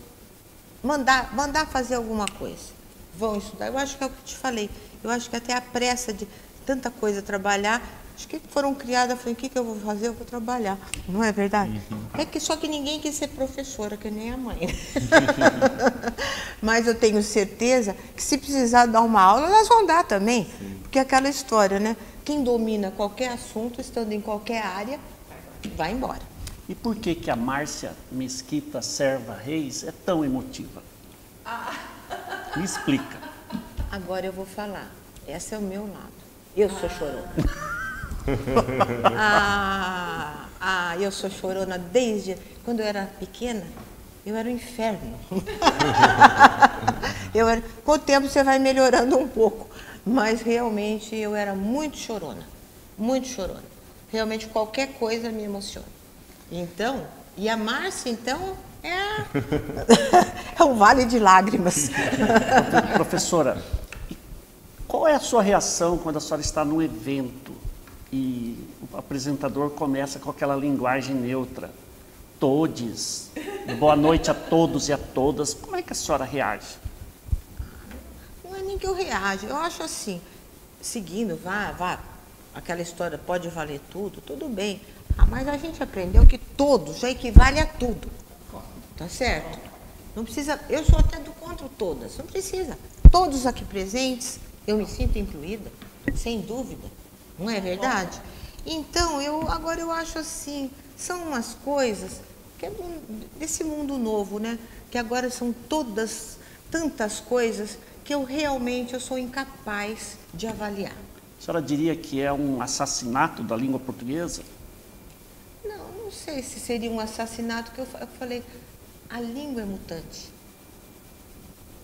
mandar fazer alguma coisa. Vão estudar. Eu acho que é o que eu te falei. Eu acho que até a pressa de tanta coisa trabalhar, acho que foram criadas, eu falei, o que eu vou fazer? Eu vou trabalhar. Não é verdade? É que só que ninguém quis ser professora, que nem a mãe. Mas eu tenho certeza que se precisar dar uma aula, elas vão dar também. Porque é aquela história, né? Quem domina qualquer assunto, estando em qualquer área, vai embora. E por que que a Márcia Mesquita Serva Reis é tão emotiva? Me explica. Agora eu vou falar. Esse é o meu lado. Eu sou chorona. Eu sou chorona desde... Quando eu era pequena, eu era um inferno. Com o tempo você vai melhorando um pouco. Mas realmente eu era muito chorona. Muito chorona. Realmente qualquer coisa me emociona. Então, e a Márcia, então... É um vale de lágrimas. Professora, qual é a sua reação quando a senhora está num evento e o apresentador começa com aquela linguagem neutra? Todes, boa noite a todos e a todas. Como é que a senhora reage? Não é nem que eu reajo. Eu acho assim, seguindo, vá, aquela história pode valer tudo, tudo bem. Mas a gente aprendeu que todos já equivale a tudo. Tá certo? Não precisa, eu sou até do contra todas, não precisa. Todos aqui presentes, eu me sinto incluída, sem dúvida, não é verdade? Então, agora eu acho assim, são umas coisas que é desse mundo novo, né? Que agora são tantas coisas que eu sou incapaz de avaliar. A senhora diria que é um assassinato da língua portuguesa? Não sei se seria um assassinato, que eu falei... A língua é mutante.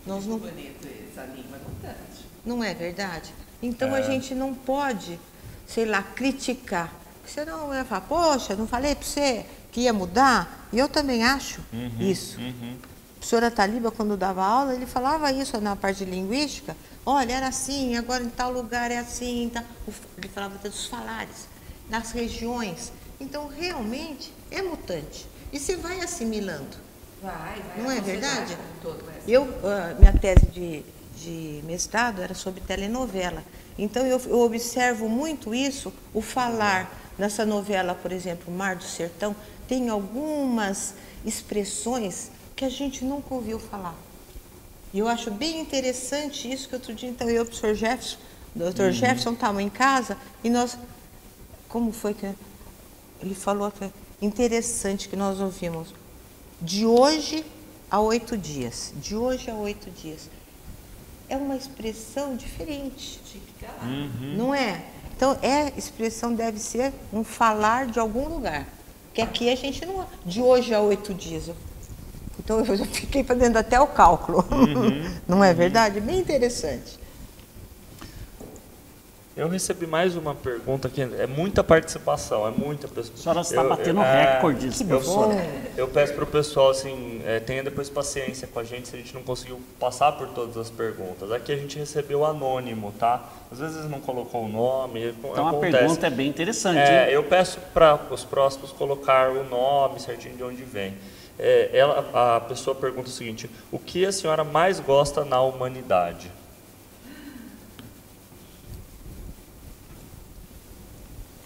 Nós não... Bonito isso, a língua é mutante. Não é verdade? Então a gente não pode, sei lá, criticar. Senão eu ia falar, poxa, não falei para você que ia mudar? E eu também acho isso. A professora Taliba, quando dava aula, ele falava isso na parte de linguística. Olha, era assim, agora em tal lugar é assim. Tá. Ele falava dos falares, das regiões. Então, realmente, é mutante. E você vai assimilando. Vai, não é verdade? Todo minha tese de mestrado era sobre telenovela. Então, eu observo muito isso, o falar. Nessa novela, por exemplo, Mar do Sertão, tem algumas expressões que a gente nunca ouviu falar. E eu acho bem interessante isso, que outro dia, então, eu e o professor Jefferson, o doutor Jefferson, estávamos em casa, e nós... Como foi que... Ele falou que é interessante que nós ouvimos... De hoje a 8 dias. De hoje a 8 dias. É uma expressão diferente. Típica lá. Não é? Então, expressão deve ser um falar de algum lugar. Porque aqui a gente não... De hoje a 8 dias. Então eu fiquei fazendo até o cálculo. Não é verdade? Bem interessante. Eu recebi mais uma pergunta aqui, é muita participação, é muita pessoa. A senhora está batendo recordes. Eu peço para o pessoal, assim, tenha depois paciência com a gente se a gente não conseguiu passar por todas as perguntas. Aqui a gente recebeu anônimo, tá? Às vezes não colocou o nome, então acontece. A pergunta é bem interessante. Eu peço para os próximos colocar o nome certinho de onde vem. A pessoa pergunta o seguinte: o que a senhora mais gosta na humanidade?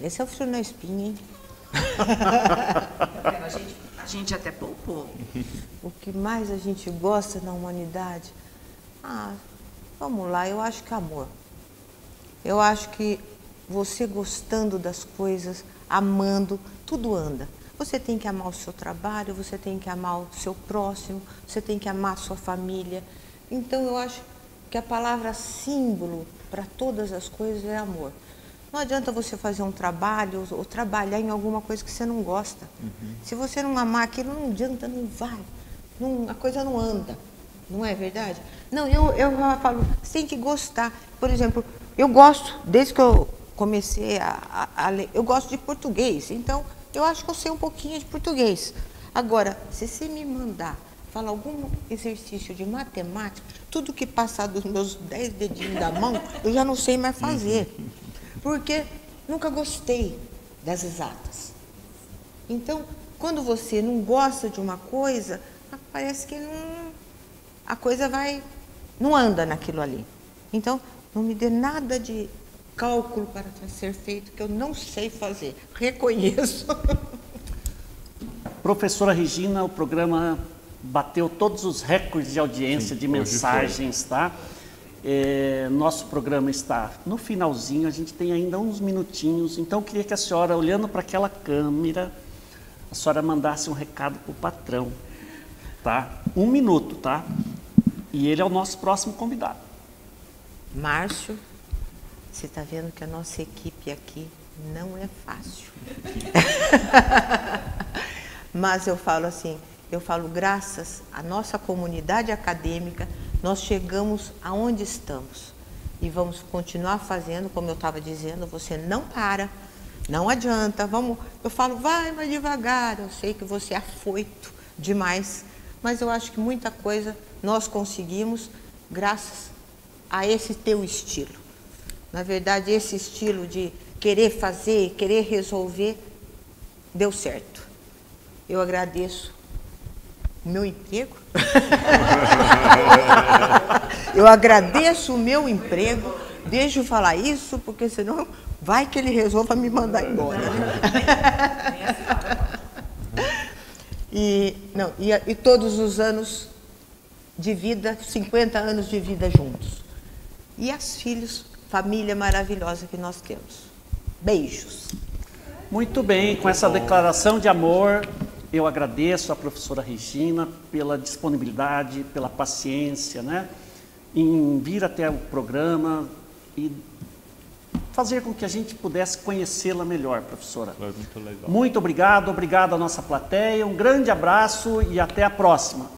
Esse é o frio na espinha, hein? A gente até poupou. O que mais a gente gosta na humanidade? Vamos lá, eu acho que amor. Eu acho que você gostando das coisas, amando, tudo anda. Você tem que amar o seu trabalho, você tem que amar o seu próximo, você tem que amar a sua família. Então eu acho que a palavra símbolo para todas as coisas é amor. Não adianta você fazer um trabalho ou trabalhar em alguma coisa que você não gosta. Se você não amar aquilo, não adianta, não vai. A coisa não anda. Não é verdade? Não, eu falo, você tem que gostar. Por exemplo, eu gosto, desde que eu comecei a ler, eu gosto de português. Então, eu acho que eu sei um pouquinho de português. Agora, se você me mandar falar algum exercício de matemática, tudo que passar dos meus 10 dedinhos da mão, eu já não sei mais fazer. Porque nunca gostei das exatas. Então, quando você não gosta de uma coisa, parece que a coisa não anda naquilo ali. Então, não me dê nada de cálculo para ser feito, que eu não sei fazer. Reconheço. Professora Regina, o programa bateu todos os recordes de audiência, de mensagens, tá? Nosso programa está no finalzinho, a gente tem ainda uns minutinhos, então eu queria que a senhora, olhando para aquela câmera, a senhora mandasse um recado para o patrão, tá? 1 minuto, tá? E ele é o nosso próximo convidado. Márcio, você está vendo que a nossa equipe aqui não é fácil. Mas eu falo assim, graças à nossa comunidade acadêmica, nós chegamos aonde estamos e vamos continuar fazendo, como eu estava dizendo, você não para, não adianta, eu falo, vai mais devagar, eu sei que você é afoito demais, mas eu acho que muita coisa nós conseguimos graças a esse teu estilo. Na verdade, esse estilo de querer fazer, querer resolver, deu certo. Eu agradeço o meu emprego. Eu agradeço o meu emprego. Deixa eu falar isso, porque senão vai que ele resolva me mandar embora. E todos os anos de vida, 50 anos de vida juntos. E as filhos, família maravilhosa que nós temos. Beijos. Muito bem, com essa declaração de amor, eu agradeço à professora Regina pela disponibilidade, pela paciência, né, em vir até o programa e fazer com que a gente pudesse conhecê-la melhor, professora. Foi muito legal. Muito obrigado à nossa plateia, um grande abraço e até a próxima.